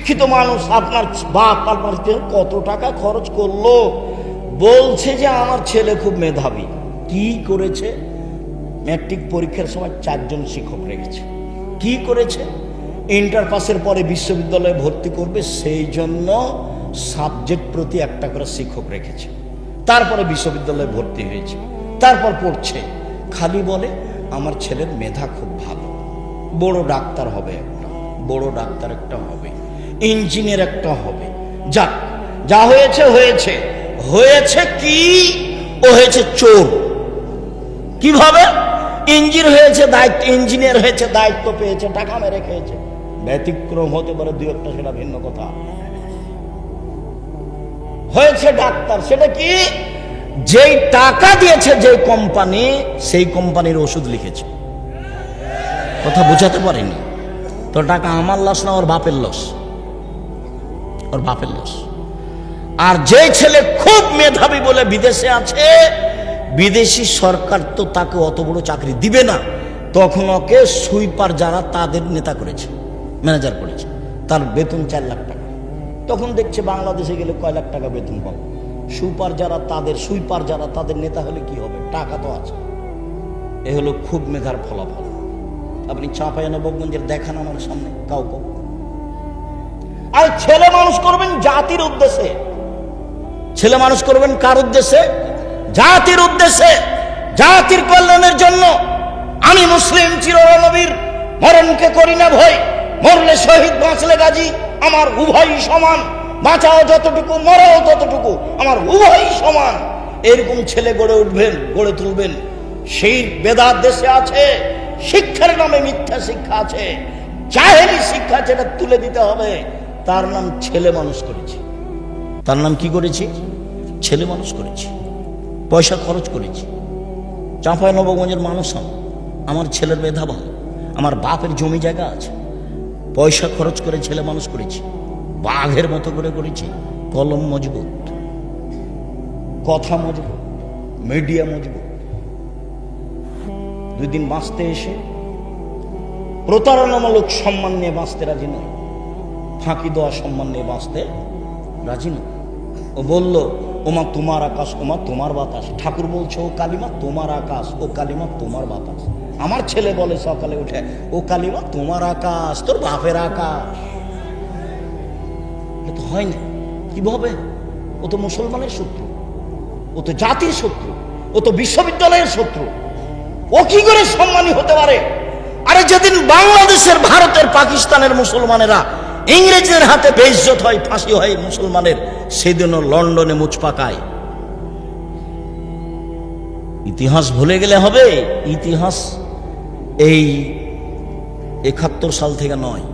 শিক্ষিত মানুষ, আপনার বাপ আপনার কত টাকা খরচ করলো, বলছে যে আমার ছেলে খুব মেধাবী। কি করেছে? ম্যাট্রিক পরীক্ষার সময় 4 জন শিক্ষক রেখেছে। কি করেছে? ইন্টার পাসের পরে বিশ্ববিদ্যালয়ে ভর্তি করবে, সেই জন্য সাবজেক্ট প্রতি 1টা করে শিক্ষক রেখেছে। তারপরে বিশ্ববিদ্যালয়ে ভর্তি হয়েছে, তারপর পড়ছে, খালি বলে আমার ছেলের মেধা খুব ভালো, বড় ডাক্তার হবে, একটা বড় ডাক্তার একটা হবে, ইঞ্জিনিয়ার একটা হবে। যাক, যা হয়েছে হয়েছে। হয়েছে কি? ও হয়েছে চোর। কিভাবে? ইঞ্জিনিয়ার হয়েছে, দায়িত্ব পেয়েছে, টাকা মেরে খেয়েছে। ব্যতিক্রম হতে পারে 2-1টা, সেটা ভিন্ন কথা। হয়েছে ডাক্তার, সেটা কি? যেই টাকা দিয়েছে যে কোম্পানি, সেই কোম্পানির ওষুধ লিখেছে। কথা বোঝাতে পারিনি তো? টাকা আমার লস না, ওর বাপের লস, ওর বাপের লস। আর যে ছেলে খুব মেধাবী বলে বিদেশে আছে, বিদেশি সরকার তো তাকে অত বড় চাকরি দিবে না, তখন ওকে সুইপার যারা তাদের নেতা করেছে, ম্যানেজার করেছে, তার বেতন 4 লাখ টাকা। তখন দেখছে বাংলাদেশে গেলে কয় লাখ টাকা বেতন পাবো। সুইপার যারা তাদের নেতা হলে কি হবে? টাকা তো আছে। এ হলো খুব মেধার ফলাফল। আপনি চাঁপাইনবাবগঞ্জের দেখান আমার সামনে কাউকে। আর ছেলে মানুষ করবেন জাতির উদ্দেশ্যে। ছেলে মানুষ করবেন কার উদ্দেশ্যে? জাতির উদ্দেশ্যে, জাতির কল্যাণের জন্য। আমি মুসলিম চিরনবীর, মরণকে করি না ভয়, মরলে শহীদ বাঁচলে গাজী, আমার উভয় সমান, বাঁচাও যতটুকু মরাও ততটুকু, আমার উভয় সমান। এরকম ছেলে গড়ে তুলবেন। সেই বেদাত দেশে আছে, শিক্ষার নামে মিথ্যা শিক্ষা আছে, জাহেলি শিক্ষা আছে, এটা তুলে দিতে হবে। তার নাম ছেলে মানুষ করেছি। তার নাম কি করেছি? ছেলে মানুষ করেছি, পয়সা খরচ করেছি। চাঁপাইনবাবগঞ্জের মানুষ আমার ছেলের মেধা ভালো, আমার বাপের জমি জায়গা আছে, পয়সা খরচ করে ছেলে মানুষ করেছি, বাঘের মতো করে করেছি। কলম মজবুত, কথা মজবুত, মিডিয়া মজবুত। 2 দিন বাঁচতে এসে প্রতারণামূলক সম্মান নিয়ে বাঁচতে রাজি নয়, ফাঁকি দেওয়া সম্মান নিয়ে বাঁচতে রাজি নয়। ও বলল, ওমা তোমার আকাশ, ওমা তোমার বাতাস। ঠাকুর বলছে, ও কালিমা তোমার আকাশ, ও কালিমা তোমার বাতাস। আমার ছেলে বলে সকালে উঠে, ও কালিমা তোমার আকাশ, তোর বাপের আকাশ। এ তো হয় না। কিভাবে? ও তো মুসলমানের শত্রু, ও তো জাতির শত্রু, ও তো বিশ্ববিদ্যালয়ের শত্রু। ও কি করে সম্মানী হতে পারে? আরে যেদিন বাংলাদেশের, ভারতের, পাকিস্তানের মুসলমানেরা ইংরেজদের হাতে বেইজ্জত হয়, ফাঁসি হয় মুসলমানের, সেদিনও লন্ডনে মুচ পাকায়। ইতিহাস ভুলে গেলে হবে? ইতিহাস এই 71 সাল থেকে নয়,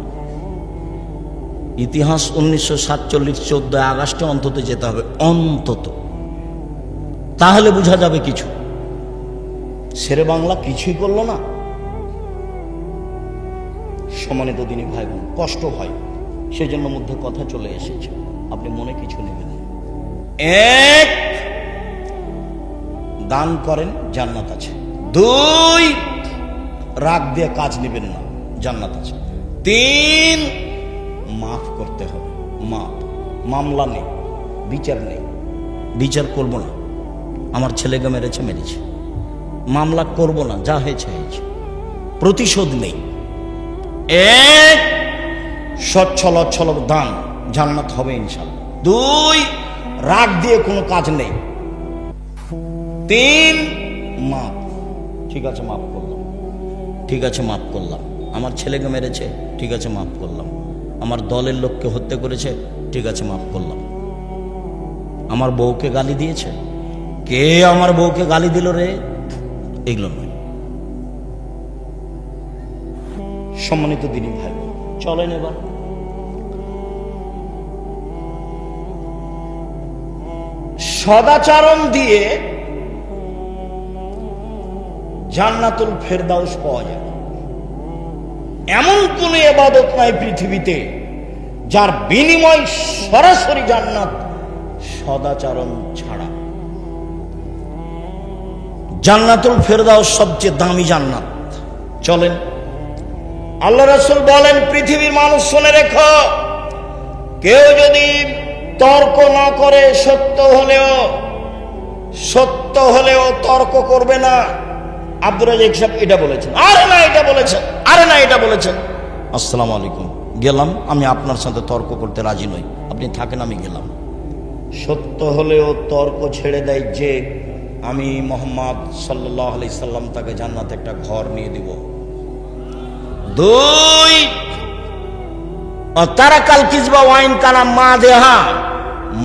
ইতিহাস 1947 14 আগস্টে অন্তত যেতে হবে, অন্তত। তাহলে বোঝা যাবে কিছু। শেরে বাংলা কিছুই করলো না। সম্মানিত দিনী ভাই বোন, কষ্ট হয়, সেজন্য মধ্যে কথা চলে এসেছে, আপনি মনে কিছু নেবেন। 1, দান করেন, জান্নাত আছে। 2, রাগ দিয়ে কাজ নেবেন না, জান্নাত আছে। 3, মাফ করতে হবে, মাফ। মামলা নেই, বিচার নেই, বিচার করব না, আমার ছেলেকে মেরেছে, মামলা করব না, যা হয়েছে হয়েছে, প্রতিশোধ নেই। 1, সচ্ছল অচ্ছল দান, জান্নাত হবে ইনশাআল্লাহ। 2, রাগ দিয়ে কোনো কাজ নেই। 3, মাফ। ঠিক আছে, মাফ করলাম, ঠিক আছে, মাফ করলাম। আমার ছেলেকে মেরেছে, ঠিক আছে, মাফ করলাম। আমার দলের লোককে হত্যা করেছে, ঠিক আছে, মাফ করলাম। আমার বউকে গালি দিয়েছে, কে আমার বউকে গালি দিল রে? এগুলো নয়। সম্মানিত দিনী ভাই, চলেন এবার সদাচরণ দিয়ে জান্নাতুল ফেরদাউস পাওয়া যায়। এমন কোন ইবাদত নাই পৃথিবীতে যার বিনিময় সরাসরি জান্নাত, সদাচরণ ছাড়া। জান্নাতুল ফেরদাউস সবচেয়ে দামি জান্নাত। চলেন, আল্লাহ রাসূল বলেন, পৃথিবীর মানুষ শুনে রেখো, কেউ যদি তর্ক না করে, সত্য হলেও তর্ক করবে না। আব্দুর রাজ্জাক সাহেব এটা বলেছেন, আরে না এটা বলেছেন, আরে না এটা বলেছেন। আসসালামু আলাইকুম, গেলাম, আমি আপনার সাথে তর্ক করতে রাজি নই, আপনি থাকেন, আমি গেলাম। সত্য হলেও তর্ক ছেড়ে দেয় যে আমি মুহাম্মদ সাল্লাল্লাহু আলাইহি সাল্লাম তাকে জান্নাতে একটা ঘর নিয়ে দিব। দুই, তারাকাল কিজবা ওয়াইন কানা মা দেহা,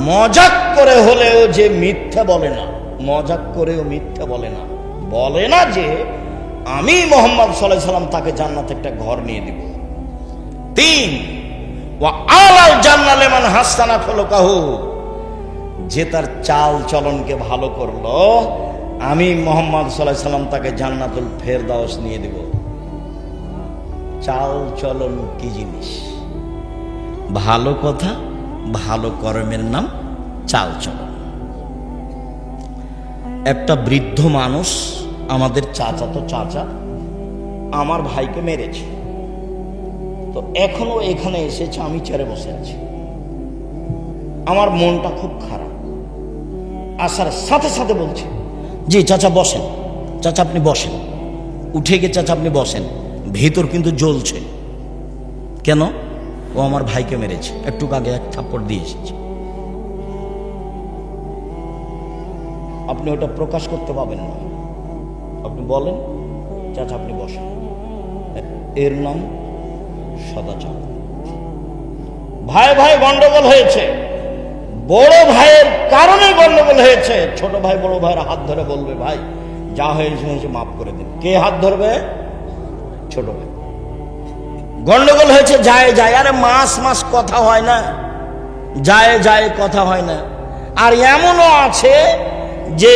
মজাক করে হলেও যে মিথ্যা বলে না, মজাক করেও মিথ্যা বলে না, বলে না যে আমি মুহাম্মদ সাল্লাল্লাহু আলাইহি সাল্লাম তাকে জান্নাতে একটা ঘর নিয়ে দিব। তিন, ওয়া আলাল জান্নাহ লিমান হাসানা খুলুকাহু, যে তার চাল চলনকে ভালো করলো, আমি মুহাম্মদ সাল্লাল্লাহু আলাইহি সাল্লাম তাকে জান্নাতুল ফেরদাউস নিয়ে দিব। চাল চলন কি জিনিস? ভালো কথা, ভালো কর্মের নাম চাল চলন। একটা বৃদ্ধ মানুষ, আমাদের চাচা আমার ভাইকে মেরেছে, তো এখনো এখানে এসেছে, আমি চেয়ারে বসে আছি, আমার মনটা খুব খারাপ। আসার সাথে সাথে বলছে, জি চাচা বসেন, চাচা আপনি বসেন, উঠে গিয়ে চাচা আপনি বসেন। ভিতর কিন্তু জ্বলছে, কেন? ও আমার ভাইকে মেরেছে, একটু আগে এক থাপ্পড় দিয়ে এসেছে। আপনি ওটা প্রকাশ করতে পাবেন না, আপনি বলেন চাচা আপনি বসেন। এর নাম সদাচার। ভাই ভাই গন্ডগোল হয়েছে, বড় ভাইয়ের কারণে গন্ডগোল হয়েছে। ছোট ভাই বড় ভাইয়ের হাত ধরে বলবে, ভাই যা হয়েছে মাফ করে দিন। কে হাত ধরবে? ছোট ভাই। গন্ডগোল হয়েছে, যায়, আরে মাস কথা হয় না, যায় কথা হয় না। আর এমনও আছে যে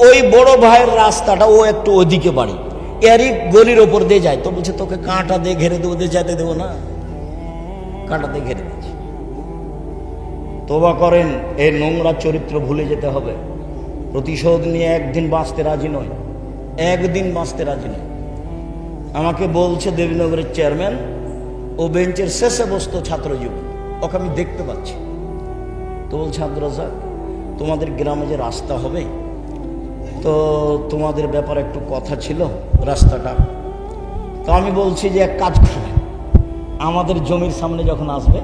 ওই বড় ভাইয়ের রাস্তাটা ও একটু ওদিকে বাড়ি, এরই গলির ওপর দিয়ে যায়, তো বলছে তোকে কাঁটা দিয়ে ঘেরে দেবো, যেতে দেবো না, কাঁটা দিয়ে ঘেরে দিচ্ছে। তোবা করেন, এই নোংরা চরিত্র ভুলে যেতে হবে। প্রতিশোধ নিয়ে একদিন বাঁচতে রাজি নয়, একদিন বাঁচতে রাজি নয়। আমাকে বলছে দেবীনগরের চেয়ারম্যান, ও বেঞ্চের শেষে বসতো ছাত্র জীবন, ওকে আমি দেখতে পাচ্ছি। তো বলছে, আব্দুর রাজ্জাক তোমাদের গ্রামে যে রাস্তা হবে, তো তোমাদের ব্যাপারে একটু কথা ছিল রাস্তাটা। তো আমি বলছি যে এক কাজ করবে, আমাদের জমির সামনে যখন আসবে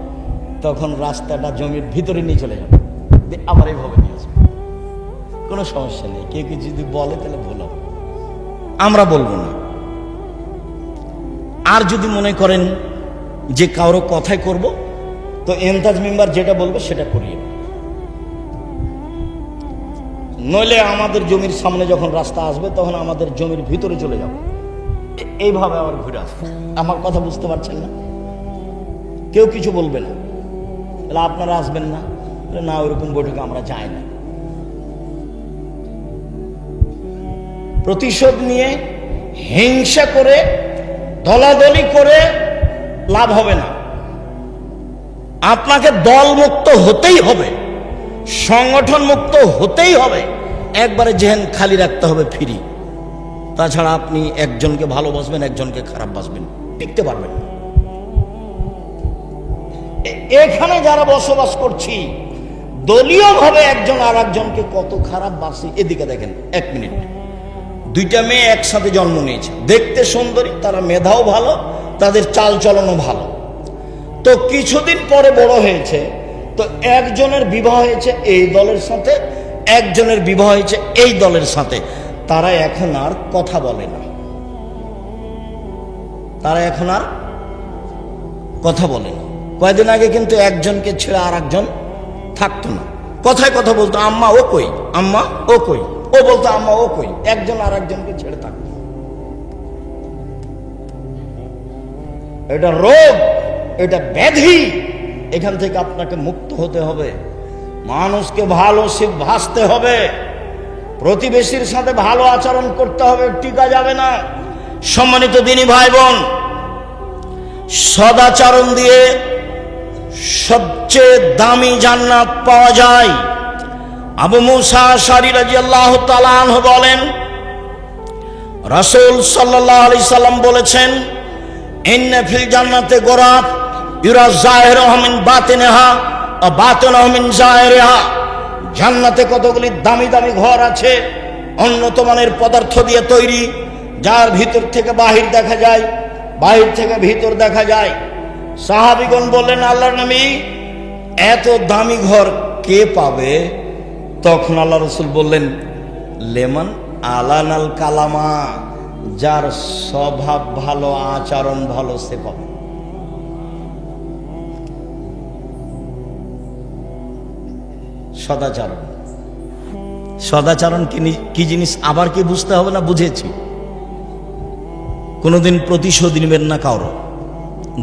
তখন রাস্তাটা জমির ভিতরে নিয়ে চলে যাবে, আবার এইভাবে নিয়ে আসবে, কোনো সমস্যা নেই। কেউ কিছু যদি বলে তাহলে ভুল হবে, আমরা বলবো না। আর যদি মনে করেন যে কারো কথাই করব, তো এমতাজ মেম্বার যেটা বলবে সেটা করিয়ে, নইলে আমাদের জমির সামনে যখন রাস্তা আসবে তখন আমাদের জমির ভিতরে চলে যাব, এইভাবে আবার ঘুরে আসবে। আমার কথা বুঝতে পারছেন না? কেউ কিছু বলবে না, তাহলে আপনারা আসবেন না? না, ওইরকম বৈঠকে আমরা যাই না। প্রতিশোধ নিয়ে হিংসা করে দলাদলি করে লাভ হবে না। আপনাকে দল মুক্ত হতেই হবে, সংগঠন মুক্ত হতেই হবে, একবারে জেহেন খালি রাখতে হবে, ফ্রি। তাছাড়া আপনি একজনকে ভালোবাসবেন, একজনকে খারাপ বাসবেন, টিকতে পারবেন না। এখানে যারা বসবাস করছি, দলীয় ভাবে একজন আর একজনকে কত খারাপ বাসি। এদিকে দেখেন, এক মিনিট, দুইটা মেয়ে একসাথে জন্ম নিয়েছে, দেখতে সুন্দরী, তারা মেধাও ভালো, তাদের চাল চলনও ভালো। তো কিছুদিন পরে বড় হয়েছে, তো একজনের বিবাহ হয়েছে এই দলের সাথে, একজনের বিবাহ হয়েছে এই দলের সাথে। তারা এখন আর কথা বলে না, তারা এখন আর কথা বলে না। কয়েকদিন আগে কিন্তু একজনকে ছেড়ে আর একজন থাকতো না, কথায় কথা বলতো, আম্মা ও কই, আম্মা ও কই, ও বলতো আম্মা ও কই, একজন আর একজনকে ছেড়ে থাকতো। এটা রোগ, এটা ব্যাধি। এখান থেকে আপনাকে মুক্ত হতে হবে। মানুষকে ভালো ভাসতে হবে, প্রতিবেশীর সাথে ভালো আচরণ করতে হবে, টিকা যাবে না। সম্মানিত দিনী ভাই বোন, সদাচরণ দিয়ে সবচেয়ে দামি জান্নাত পাওয়া যায়। আবু মুসা আশআরী রাদিয়াল্লাহু তাআলা আনহু বলেন, রাসূল সাল্লাল্লাহু আলাইহি সাল্লাম বলেছেন, ইন্না ফিল জান্নাতি গোরাফ ইউরা যাহিরুহা মিন বাতিনহা ওয়া বাতিনুহা মিন যাহিরিহা। জান্নাতে কতগুলি দামি দামি ঘর আছে, উন্নত মানের পদার্থ দিয়ে তৈরি, যার ভিতর থেকে বাহির দেখা যায়, বাহির থেকে ভিতর দেখা যায়। সাহাবীগণ বললেন, আল্লাহর নবী, এত দামি ঘর কে পাবে? তখন আল্লাহ রাসূল বললেন, লেমান আলানাল কালামা, যার স্বভাব ভালো, আচরণ ভালো, সে পাবে। সদাচরণ, সদাচরণ কি জিনিস আবার কি বুঝতে হবে না? বুঝেছি। কোনোদিন প্রতিশোধ নেবেন না, কারো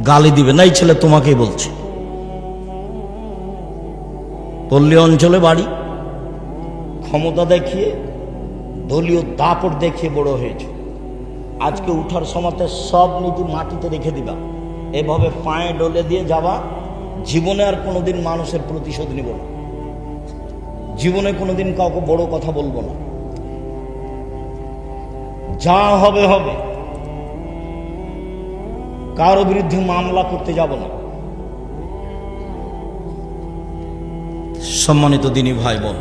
গালি দিবেন না। এই ছেলে তোমাকেই বলছে, পল্লী অঞ্চলে বাড়ি, ক্ষমতা দেখিয়ে, দলীয় দাপট দেখিয়ে বড় হয়েছে। আজকে উঠার সময়তে সব নীতি মাটিতে রেখে দিবা, এভাবে পায়ে ডলে দিয়ে যাবা। জীবনে আর কোনোদিন মানুষের প্রতিশোধ নিব না, জীবনে কোনোদিন কাউকে বড় কথা বলবো না। যা হবে হবে, কারো বিরুদ্ধে মামলা করতে যাব না। সম্মানিত দিনী ভাই বোন,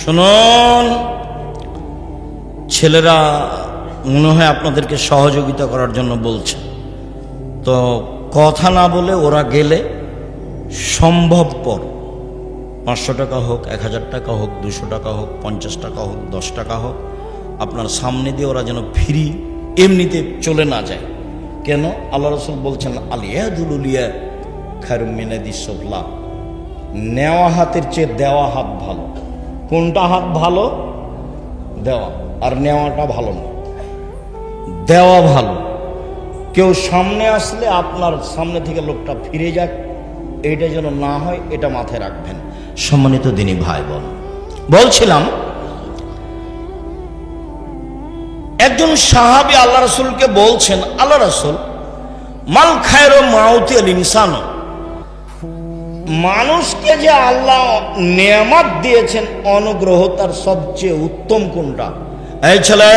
শুনুন, ছেলেরা মনে হয় আপনাদেরকে সহযোগিতা করার জন্য বলছে, তো কথা না বলে ওরা গেলে সম্ভবপর 500 টাকা হোক, 1000 টাকা হোক, 200 টাকা হোক, 50 টাকা হোক, 10 টাকা হোক, আপনার সামনে দিয়ে ওরা যেন ফ্রি এমনিতে চলে না যায়। কেন? আল্লাহ রাসূল বলছেন, আলিয়াদুলিয়া খায়রুম মিনাদিস সুফলা, নেওয়া হাতের চেয়ে দেওয়া হাত ভালো। কোনটা হাত ভালো? দেওয়া। আর নেওয়াটা ভালো না, দেওয়া ভালো। কেউ সামনে আসলে আপনার সামনে থেকে লোকটা ফিরে যাক, এইটা যেন না হয়, এটা মাথায় রাখবেন। সম্মানিত দিনী ভাই বোন, বলছিলাম, একজন সাহাবী আল্লাহ রাসূলকে বলছেন, আল্লাহ রাসূল, মাল খায়রু মাউতিল ইনসান, মানুষকে যে আল্লাহ নেয়ামত দিয়েছেন, অনুগ্রহ, তার সবচেয়ে উত্তম কোনটা? এই ছেলে,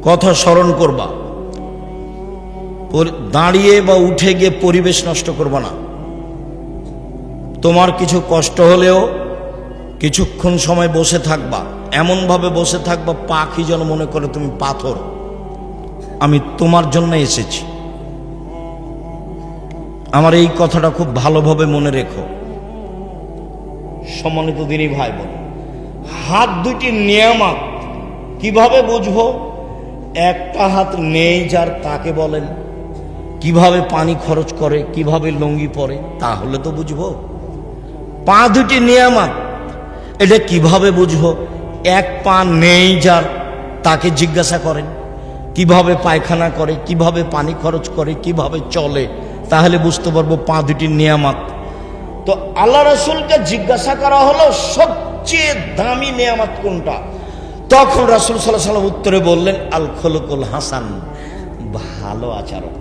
কথা স্মরণ করবা, দাঁড়িয়ে বা উঠে গিয়ে পরিবেশ নষ্ট করবা না। তোমার কিছু কষ্ট হলেও কিছুক্ষণ সময় বসে থাকবা, এমনভাবে বসে থাকবা পাখি যেন মনে করে তুমি পাথর, আমি তোমার জন্য এসেছি। আমার এই কথাটা খুব ভালোভাবে মনে রেখো। সম্মানিত দিনী ভাই বোন, হাত দুটি নিয়ামত কিভাবে বুঝবো? একটা হাত নেই যার, তাকে বলেন কিভাবে পানি খরচ করে, কিভাবে লুঙ্গি পরে, তাহলে তো বুঝবো। পা দুটি নিয়ামত, এটা কিভাবে বুঝবো? এক পা নেই যার, তাকে জিজ্ঞাসা করেন কিভাবে পায়খানা করে, কিভাবে পানি খরচ করে, কিভাবে চলে, তাহলে বুঝতে পারবো পা দুটি নিয়ামত। তো আল্লাহ রাসূলকে জিজ্ঞাসা করা হলো সবচেয়ে দামি নিয়ামত কোনটা? তখন রাসূল সাল্লাল্লাহু আলাইহি ওয়াসাল্লাম উত্তরে বললেন, আল খুলুকুল হাসান, ভালো আচরণ।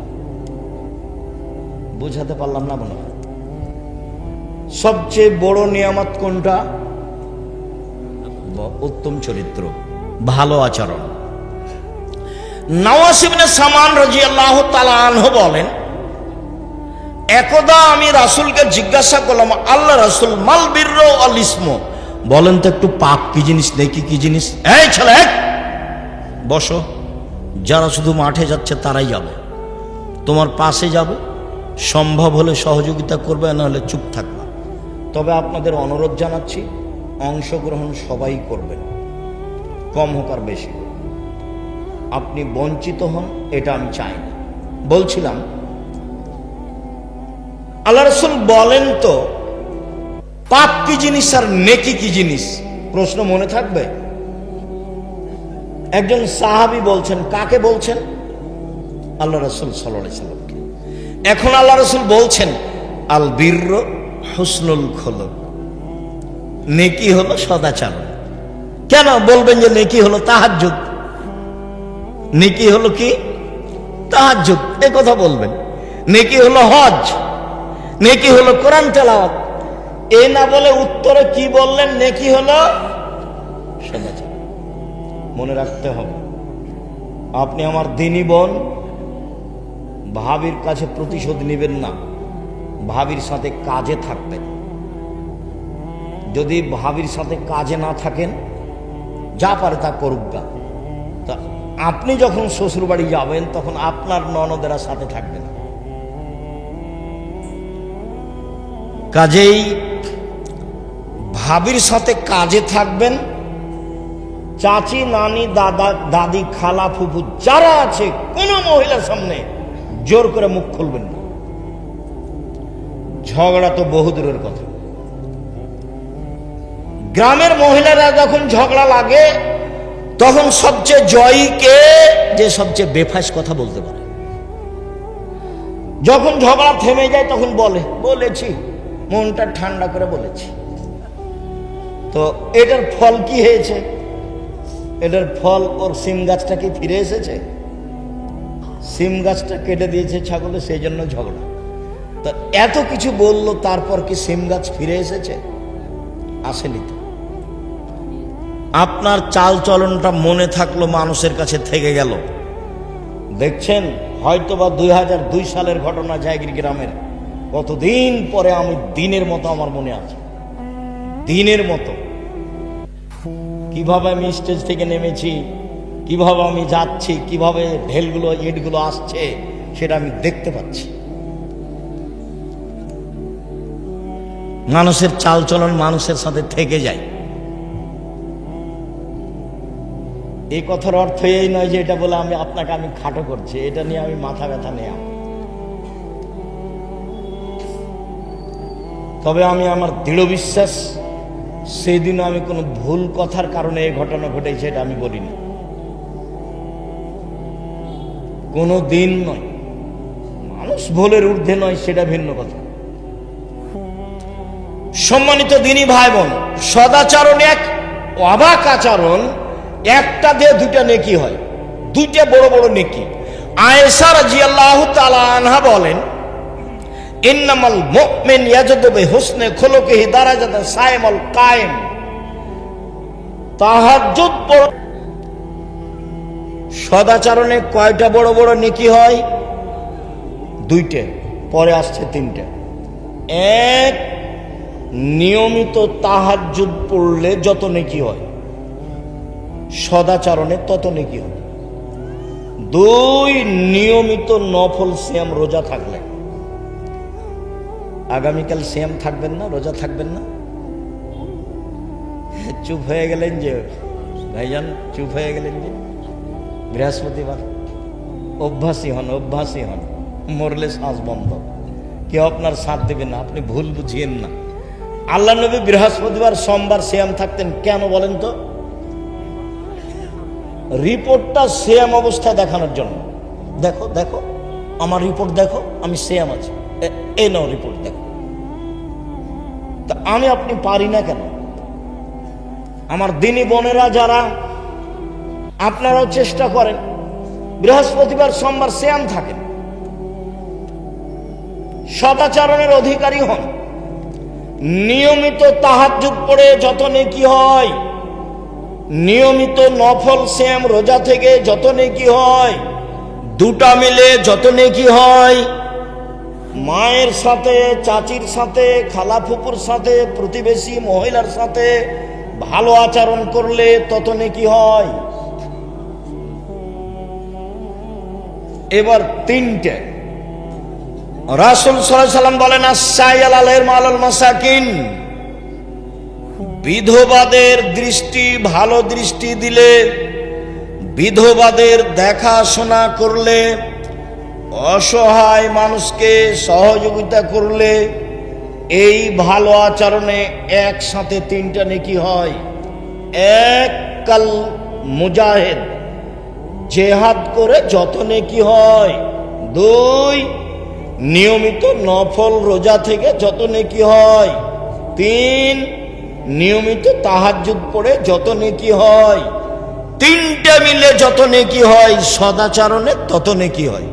বুঝাতে পারলাম না মনে হয়? সবচেয়ে বড় নিয়ামত কোনটা? উত্তম চরিত্র, ভালো আচরণ। নওয়াস ইবনে সামান রাদিয়াল্লাহু তাআলা আনহু বলেন, একদা আমি রাসূলকে জিজ্ঞাসা করলাম, আল্লাহ রাসূল, মাল বিররু ওয়াল ইসমু, বলেন তো একটু পাপ কি জিনিস, নেকি কি জিনিস? এই ছেলে, বসো। যারা শুধু মাঠে যাচ্ছে তারাই যাবে, তোমার পাশে যাবে, সম্ভব হলে সহযোগিতা করবে, নাহলে চুপ থাকবে। তবে আপনাদের অনুরোধ জানাচ্ছি, অংশগ্রহণ সবাই করবেন, কম হোক আর বেশি হোক। আপনি বঞ্চিত হন, এটা আমি চাই না। বলছিলাম, আল্লাহ রাসূল বলেন তো পাপ কি জিনিস আর নেকি কি জিনিস? প্রশ্ন মনে থাকবে? একজন সাহাবী বলছেন, কাকে বলছেন? আল্লাহ রাসূল সাল্লাল্লাহু আলাইহি ওয়াসাল্লামকে। এখন আল্লাহ রাসূল বলছেন, আল বিররু হুসনুল খুলুক, নেকি হলো সদাচরণ। কেন বলবেন যে নেকি হলো তাহাজ্জুদ? নেকি হলো কি? তাহাজ্জুদ। এই কথা বলবেন। নেকি হলো হজ, নেকি হলো কোরআন তেলাওয়াত। এই না বলে উত্তরে কি বললেন? নেকি হলো সদাচরণ। মনে রাখতে হবে, আপনি আমার দিনী বোন, ভাবির কাছে প্রতিশোধ নেবেন না, ভাবির সাথে কাজে থাকবেন। যদি ভাবির সাথে কাজে না থাকেন, যা পারে তা করুক গা। তা আপনি যখন শ্বশুর বাড়ি যাবেন তখন আপনার ননদেরা সাথে থাকবেন। কাজেই ভাবির সাথে কাজে থাকবেন। চাচি, নানি, দাদা, দাদি, খালা, ফুফু যারা আছে, কোনো মহিলার সামনে জোর করে মুখ খুলবেন না। ঝগড়া তো বহুদূরের কথা। গ্রামের মহিলারা যখন ঝগড়া লাগে তখন সবচেয়ে জয়ী কে? যে সবচেয়ে বেফাস কথা বলতে পারে। যখন ঝগড়া থেমে যায় তখন বলেছি, মনটা ঠান্ডা করে বলেছি। তো এটার ফল কি হয়েছে? এটার ফল ওর সিম গাছটা কি ফিরে এসেছে? সিম গাছটা কেটে দিয়েছে ছাগলে, সেই জন্য ঝগড়া। তো এত কিছু বললো, তারপর কি সিম গাছ ফিরে এসেছে? আসেনি তো। আপনার চাল চলনটা মনে থাকলো, মানুষের কাছে থেকে গেল। দেখছেন হয়তোবা 2002 সালের ঘটনা, জায়গির গ্রামের। কতদিন পরে আমি দিনের মতো আমার মনে আছে, দিনের মতো। কিভাবে আমি স্টেজ থেকে নেমেছি, কিভাবে আমি যাচ্ছি, কিভাবে ঢেলগুলো ইটগুলো আসছে, সেটা আমি দেখতে পাচ্ছি। মানুষের চাল চলন মানুষের সাথে থেকে যায়। এই কথার অর্থ এই নয় যে এটা বলে আপনাকে আমি খাটো করছি, এটা নিয়ে আমি মাথা ব্যথা নেই। তবে আমি আমার দৃঢ় বিশ্বাস, সেই দিন আমি কোনো ভুল কথার কারণে এই ঘটনা ঘটেছে এটা আমি বলিনি, কোনো দিন নয়। মানুষ ভুলের ঊর্ধ্বে নয়, সেটা ভিন্ন কথা। সম্মানিত দিনী ভাই বোন, সদাচরণ এক অবাক আচরণ। একটা দিয়ে দুইটা নেকি হয়, দুইটা বড় বড় নেকি। আয়েশা রাদিয়াল্লাহু তাআলা আনহা বলেন, ইন্নামাল মুমিন ইয়াজদু বিহুসনি খুলুকিহি দারাজাতান সাইমুল কায়েম। তাহাজ্জুদ সদাচরণে কয়টা বড় বড় নেকি হয়? দুইটা, পরে আসছে তিনটা। এক, নিয়মিত তাহাজ্জুদ পড়লে যত নেকি হয়, সদাচরণে তত নেকি হয়। দুই, নিয়মিত নফল সিয়াম রোজা থাকলে। আগামীকাল সিয়াম থাকবেন না, রোজা থাকবেন না? চুপ হয়ে গেলেন যে ভাইজান, চুপ হয়ে গেলেন যে। বৃহস্পতিবার অভ্যাসী হন, মরলে শ্বাস বন্ধ, কেউ আপনার সাথ দেবে না। আপনি ভুল বুঝিয়েন না। আল্লাহ নবী বৃহস্পতিবার, সোমবার সিয়াম থাকতেন কেন বলেন তো? রিপোর্টটা সিয়াম অবস্থায় দেখানোর জন্য। দেখো দেখো আমার রিপোর্ট দেখো, আমি সিয়াম আছি, এ নাও রিপোর্ট দেখো। তা আমি আপনি পারি না কেন? আমার দিনী বোনেরা যারা, আপনারাও চেষ্টা করেন, বৃহস্পতিবার সোমবার সিয়াম থাকেন, সদাচরণের অধিকারী হন। নিয়মিত তাহাজ্জুদ পড়ে যত নেকি হয়, নিয়মিত নফল সিয়াম রোজা থেকে যত নেকি হয়, দুটা মিলে যত নেকি হয়। মায়ের সাথে, চাচির সাথে, খালা ফুপুর সাথে, প্রতিবেশী মহিলার সাথে ভালো আচরণ করলে তত নেকি হয়। এবার তিনটে। রাসূল সাল্লাল্লাহু আলাইহি ওয়াসাল্লাম বলেন, আস-সাইয়াল আলাইহিল মালাল মাসাকিন। বিধবাদের দৃষ্টি, ভালো দৃষ্টি দিলে, বিধবাদের দেখাশোনা করলে, অসহায় মানুষকে সহযোগিতা করলে, এই ভালো আচরণে একসাথে তিনটা নেকি হয়। এক, কাল মুজাহিদ, জেহাদ করে যত নেকি হয়। দুই, নিয়মিত নফল রোজা থেকে যত নেকি হয়। তিন, নিয়মিত তাহাজ্জুদ পড়ে যত নেকি হয়। তিনটা মিলে যত নেকি হয়, সদাচরণে তত নেকি হয়।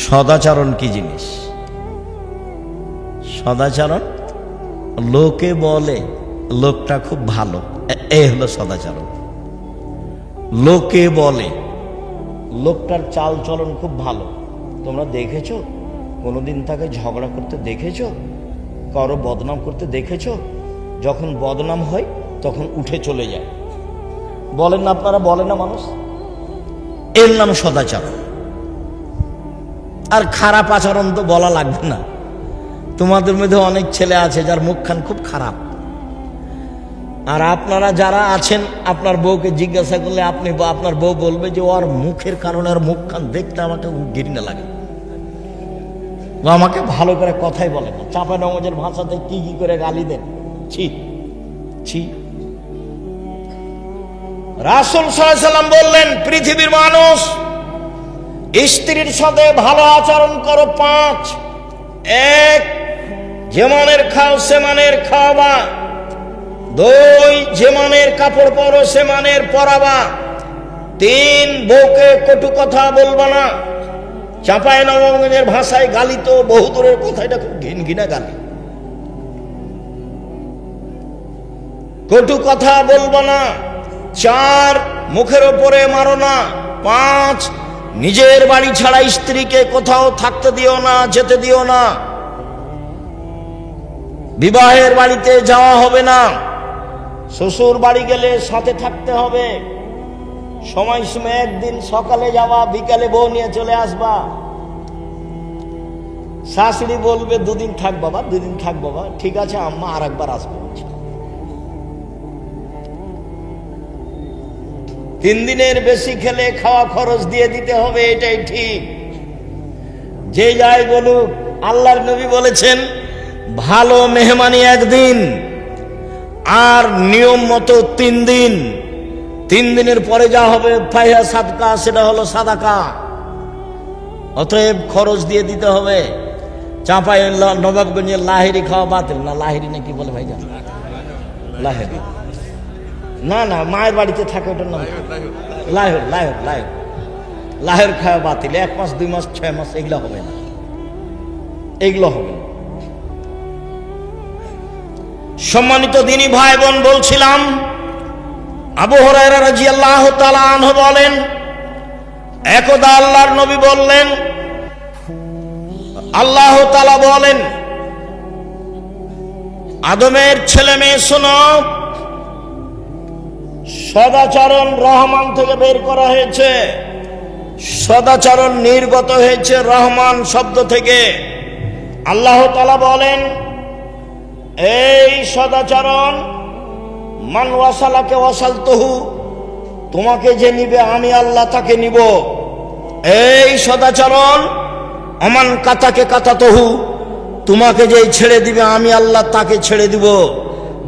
সদাচরণ কি জিনিস? সদাচরণ লোকে বলে লোকটা খুব ভালো, এই হলো সদাচরণ। লোকে বলে লোকটার চাল চলন খুব ভালো, তোমরা দেখেছো? কোনোদিন তাকে ঝগড়া করতে দেখেছো? কারো বদনাম করতে দেখেছো? যখন বদনাম হয় তখন উঠে চলে যায়। বলেন না আপনারা, বলেন না মানুষ? এর নাম সদাচরণ। আর খারাপ আচরণ তো বলা লাগবে না। তোমাদের মধ্যে অনেক ছেলে আছে যার মুখখান খুব খারাপ। আর আপনারা যারা আছেন, আপনার বউকে জিজ্ঞাসা করলে আপনার বউ বলবে যে ওর মুখের কারণে আর মুখখান দেখতে আমাকে ঘৃণা লাগে, আমাকে ভালো করে কথাই বলে না, চাঁপাইনবাবগঞ্জের ভাষাতে কি কি করে গালি দেন, ছি ছি। রাসূল সাল্লাল্লাহু আলাইহি ওয়াসাল্লাম বললেন, পৃথিবীর মানুষ স্ত্রীর সাথে ভালো আচরণ করো 5। 1, যেমনের খাও সেমানের খাওয়াবা। 2, যেমনের কাপড় পরো সেমানের পরাবা। 3, বউকে কটু কথা বলবা না। চাঁপাইনবাবগঞ্জের ভাষায় গালি তো বহু দূরের কথা, এটা খুব ঘিনঘিনা গালি। কটু কথা বলবা না। 4, মুখের ওপরে মারো না। 5, নিজের বাড়ি ছাড়া স্ত্রীকে কোথাও থাকতে দিও না, যেতে দিও না। বিবাহের বাড়িতে যাওয়া হবে না। শ্বশুর বাড়ি গেলে সাথে থাকতে হবে। সময় একদিন সকালে যাওয়া, বিকালে বউ নিয়ে চলে আসবা। শাশুড়ি বলবে 2 দিন থাক বাবা, 2 দিন থাক বাবা, ঠিক আছে আম্মা আর একবার আসবো। 3 দিনের বেশি খেলে খাওয়া খরচ দিয়ে দিতে হবে, এটাই ঠিক। যে যাই বলুক, আল্লাহর নবী বলেছেন ভালো মেহমানি 1 দিন, আর নিয়ম মতো 3 দিন। 3 দিনের পরে যা হবে ফাইহা সাদকা, সেটা হলো সাদাকা। অতএব খরচ দিয়ে দিতে হবে। চাঁপাইনবাবগঞ্জের লাহিরি খাওয়া বাতিল না, লাহিরি নাকি বলে ভাই? লাহিরি না, না, মায়ের বাড়িতে থাকে ওটার নাম লাহের। লাহের লাহের লাহের খাওয়া বাতিল। 1 মাস 2 মাস 6 মাস এগুলো হবে না, এগুলো হবে না। সম্মানিত দিনী ভাই বোন, বলছিলাম আবু হুরায়রা রাদিয়াল্লাহু তাআলা আনহু বলেন, একদা আল্লাহর নবী বললেন, আল্লাহ তাআলা বলেন, আদমের ছেলে মেয়ে শোনো, সদাচরণ রহমান থেকে বের করা হয়েছে। সদাচরণ নির্গত হয়েছে রহমান শব্দ থেকে। আল্লাহ তাআলা বলেন, এই সদাচরণ মান ওয়াসালাকে ওয়াসালতুহু, তোমাকে যে নিবে আমি আল্লাহ তাকে নিব। এই সদাচরণ অমান কাতাকে কাতাতহু, তোমাকে যে ছেড়ে দিবে আমি আল্লাহ তাকে ছেড়ে দিব।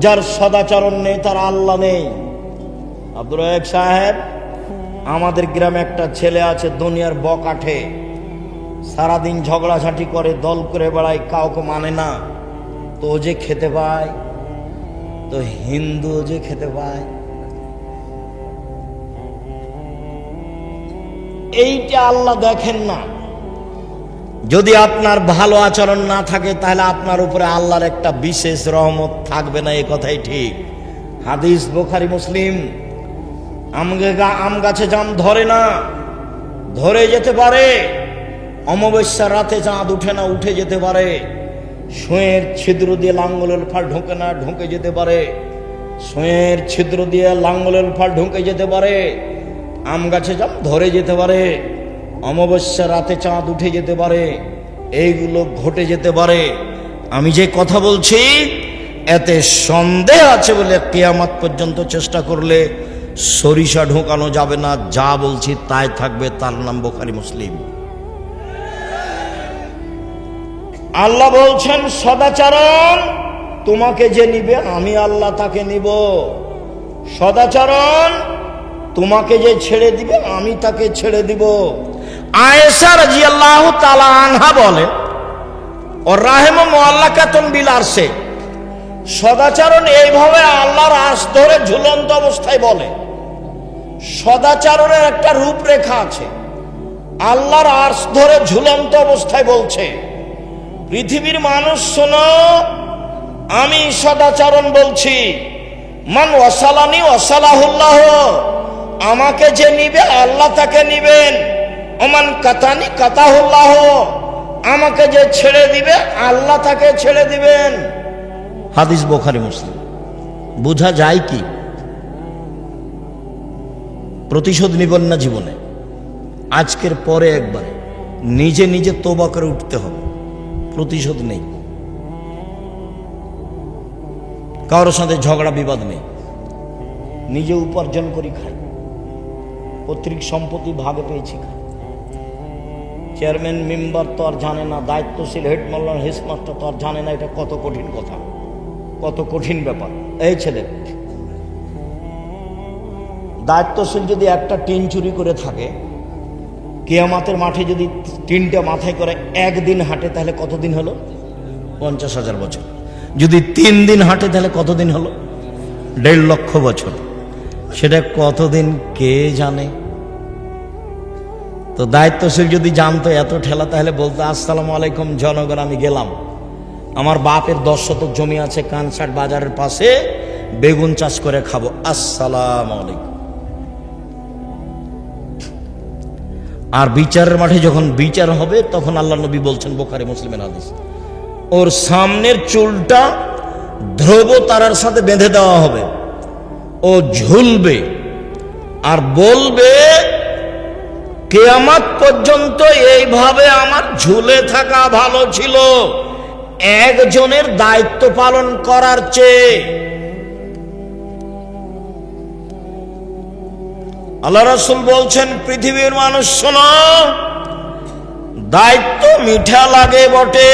যার সদাচরণ নেই তার আল্লাহ নেই। আব্দুর রাজ্জাক সাহেব, আমাদের গ্রামে একটা ছেলে আছে, দুনিয়ার বকাঠে, সারাদিন ঝগড়াঝাঁটি করে, দল করে বেড়ায়, কাউকে মানে না। তো ও যে খেতে পায়, তো হিন্দু যে খেতে পায়, এইটা আল্লাহ দেখেন না। যদি আপনার ভালো আচরণ না থাকে তাহলে আপনার উপরে আল্লাহর একটা বিশেষ রহমত থাকবে না, এ কথাই ঠিক। হাদিস বুখারী মুসলিম। আম গাছে জাম ধরে না, ধরে যেতে পারে। অমাবস্যার রাতে চাঁদ উঠে না, উঠে যেতে পারে। সুঁয়ের ছিদ্র দিয়ে লাঙ্গলের ফাল ঢোকে না, ঢোকে যেতে পারে। সুঁয়ের ছিদ্র দিয়ে লাঙ্গলের ফাল ঢোকে যেতে পারে। আম গাছে জাম ধরে যেতে পারে। অমাবস্যার রাতে চাঁদ উঠে যেতে পারে। এইগুলো ঘটে যেতে পারে। আমি যে কথা বলছি এতে সন্দেহ আছে বলে কিয়ামত পর্যন্ত চেষ্টা করলে সরিষা ঢোকানো যাবে না। যা বলছি তাই থাকবে, তার নাম বুখারী মুসলিম। আল্লাহ বলছেন, সদাচরণ তোমাকে যে নিবে আমি আল্লাহ তাকে নিব। সদাচরণ তোমাকে যে ছেড়ে দিবে আমি তাকে ছেড়ে দিব। আয়েশা রাদিয়াল্লাহু তাআলা আনহা বলেন, ও রাহিমা মুআল্লাকাতুন বিল আরশে, সদাচরণ এইভাবে আল্লাহর আরশ ধরে ঝুলন্ত অবস্থায় বলে। সদাচরণের একটা রূপরেখা আছে। আল্লাহর আরশ ধরে ঝুলন্ত অবস্থায় বলছে, পৃথিবীর মানুষ শোনো, আমি সদাচরণ বলছি। মান ওয়াসালানি ওয়াসালাহুল্লাহ, আমাকে যে নিবে আল্লাহ তাকে নিবেন, ওমান কাতানি কাতাহুল্লাহ, আমাকে যে ছেড়ে দিবে আল্লাহ তাকে ছেড়ে দিবেন। হাদিস বুখারী মুসলিম। বোঝা যায় কি প্রতিশোধ নিবেন না জীবনে, আজকের পরে একবারে নিজে নিজে তওবা করে উঠতে হবে। প্রতিশোধ নেই, কারোর সাথে ঝগড়া বিবাদ নেই, নিজে উপার্জন করি খাই, পৈতৃক সম্পত্তি ভাগে পেয়েছি খাই। চেয়ারম্যান মেম্বার তো আর জানে না, দায়িত্বশীল হেড মাস্টার হেডমাস্টার তো আর জানে না এটা কত কঠিন কথা, কত কঠিন ব্যাপার। এই ছেলে দায়িত্বশীল যদি একটা টিন চুরি করে থাকে, কিয়ামতের মাঠে যদি টিনটা মাথায় করে একদিন হাঁটে তাহলে কতদিন হলো? 50,000 বছর। যদি 3 দিন হাঁটে তাহলে কতদিন হলো? 1.5 লক্ষ বছর। সেটা কতদিন কে জানে? তো দায়িত্বশীল যদি জানতো এত ঠেলা, তাহলে বলতো আসসালামু আলাইকুম জনগণ, আমি গেলাম, আমার বাপের 10 শতক জমি আছে কানসাট বাজারের পাশে, বেগুন চাষ করে খাবো, আসসালামু আলাইকুম। আর বিচারের মাঠে যখন বিচার হবে তখন আল্লাহ নবী বলছেন, বুখারী মুসলিমের হাদিস, ওর সামনের চুলটা ধ্রুব তারার সাথে বেঁধে দেওয়া হবে, ও ঝুলবে আর বলবে কিয়ামত পর্যন্ত এইভাবে আমার ঝুলে থাকা ভালো ছিল একজনের দায়িত্ব পালন করার চেয়ে। আল্লাহ রাসূল বলছেন, পৃথিবীর মানুষ শোনো, দায়িত্ব মিঠা লাগে বটে,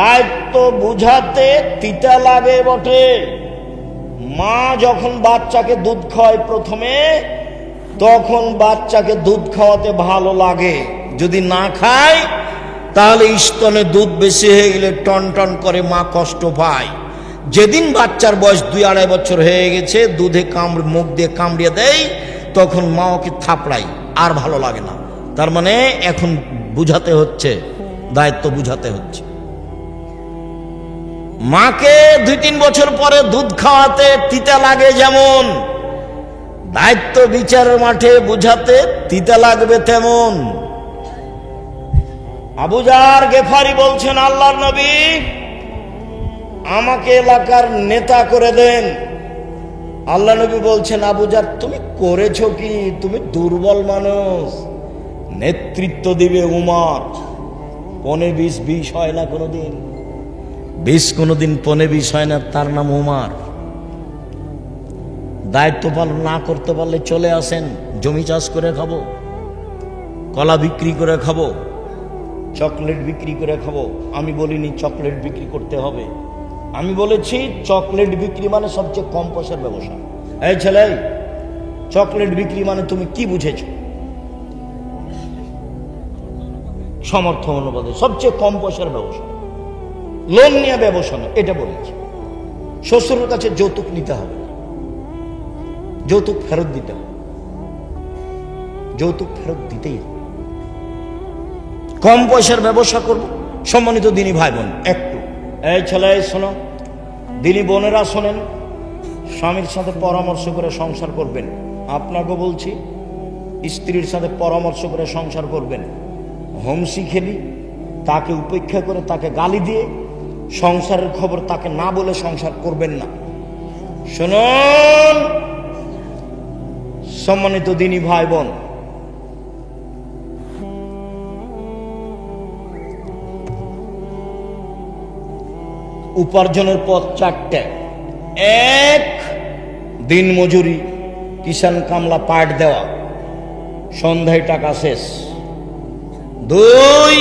দায়িত্ব বুঝাতে তিতা লাগে বটে। মা যখন বাচ্চাকে দুধ খাওয়ায় প্রথমে, তখন বাচ্চাকে দুধ খাওয়াতে ভালো লাগে, যদি না খায় তাহলে স্তনে দুধ বেশি হয়ে গেলে টন টন করে মা কষ্ট পায়। যেদিন বাচ্চার বয়স 2-2.5 বছর হয়ে গেছে, দুধে মুখ দিয়ে কামড়িয়ে দেয়, তখন মা ওকে থাপড়ায়, আর ভালো লাগে না। তার মানে এখন বুঝাতে হচ্ছে, দায়িত্ব বুঝাতে হচ্ছে। মাকে 2-3 বছর পরে দুধ খাওয়াতে তিতা লাগে, যেমন দায়িত্ব বিচারের মাঠে বুঝাতে তিতা লাগবে তেমন। আবু যার গেফারি বলছেন, আল্লাহর নবী আমাকে এলাকার নেতা করে দেন। আল্লাহ নবী বলছেন, আবু যার তুমি করেছো কি? তুমি দুর্বল মানুষ, নেতৃত্ব দিবে উমর। 15-20 হয় না কোনোদিন, 20 কোনোদিন 15-20 হয় না, তার নাম উমর। দায়িত্ব পালন না করতে পারলে চলে আসেন, জমি চাষ করে খাবো, কলা বিক্রি করে খাবো, চকলেট বিক্রি করে খাবো। আমি বলিনি চকলেট বিক্রি করতে হবে, আমি বলেছি চকলেট বিক্রি মানে সবচেয়ে কম পয়সার ব্যবসা। এই ছেলে, চকলেট বিক্রি মানে তুমি কি বুঝেছো? সামর্থ্য অনুপাতে সবচেয়ে কম পয়সার ব্যবসা, লোন নিয়ে ব্যবসা না, এটা বলেছি। শ্বশুরের কাছে যৌতুক নিতে হবে, যৌতুক ফেরত দিতে হবে, যৌতুক ফেরত দিতেই হবে। কম পয়সার ব্যবসা করব। সম্মানিত দিনী ভাই বোন, একটু এই ছেলে শোনো, দিনী বোনেরা শোনেন, স্বামীর সাথে পরামর্শ করে সংসার করবেন। আপনাকে বলছি, স্ত্রীর সাথে পরামর্শ করে সংসার করবেন। হোমসি খেলি তাকে উপেক্ষা করে, তাকে গালি দিয়ে সংসারের খবর তাকে না বলে সংসার করবেন না। শুনুন সম্মানিত দিনী ভাই বোন, উপার্জনের পথ 4টে। 1, দিন মজুরি, কিষান কামলা পাট দেওয়া, সন্ধ্যায় টাকা শেষ। 2,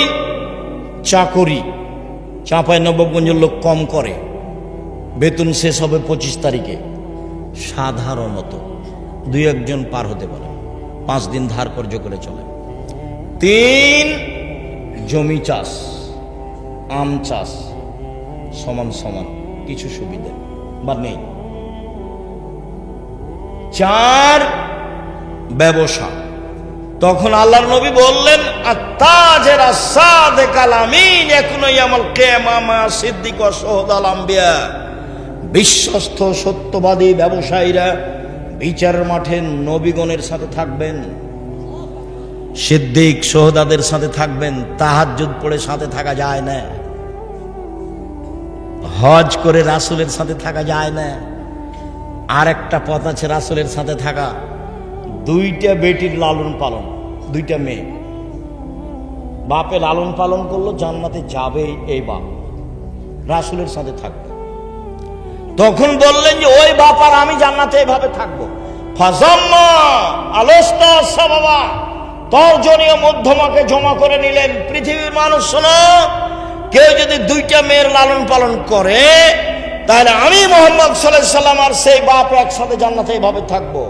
চাকরি, চাঁপাইনবাবগঞ্জের লোক কম করে, বেতন শেষ হবে 25 তারিখে, সাধারণত 2-1 পার হতে পারে, 5 দিন ধার কর্য করে চলে। 3, জমি চাষ, আম চাষ, সমান সমান কিছু সুবিধা বা নেই। 4, ব্যবসা। তখন আল্লাহর নবী বললেন, আত্তাজের আসাদিকাল আমিন ইয়াকুনু ইয়াউমাল কিয়ামা সিদ্দিক ওয়া শুহাদাল আম্বিয়া। বিশ্বস্ত সত্যবাদী ব্যবসায়ীরা বিচারের মাঠে নবীগণের সাথে থাকবেন, সিদ্দিক শহীদাদের সাথে থাকবেন। তাহাজ্জুদ পড়ে সাথে থাকা যায় না, হজ করে রাসূলের সাথে থাকা যায় না। আর একটা পথ আছে রাসূলের সাথে থাকা, দুইটা বেটির লালন পালন, দুইটা মেয়ে, বাপে লালন পালন করলো, জান্নাতে যাবে এই বাপ, রাসূলের সাথে থাকবে। তখন বললেন যে ওই বাপ আর আমি জান্নাতে এভাবে থাকবো। ফাজাম্মা আলোস্তা সাবাবা, তর্জনীয় মধ্যমাকে জমা করে নিলেন। পৃথিবীর মানুষ শোনো, কেউ যদি দুইটা মেয়ের লালন পালন করে, তাহলে আমি মুহাম্মদ সাল্লাল্লাহু আলাইহি ওয়াসাল্লাম আর সেই বাপ একসাথে জান্নাতে এভাবে থাকবো।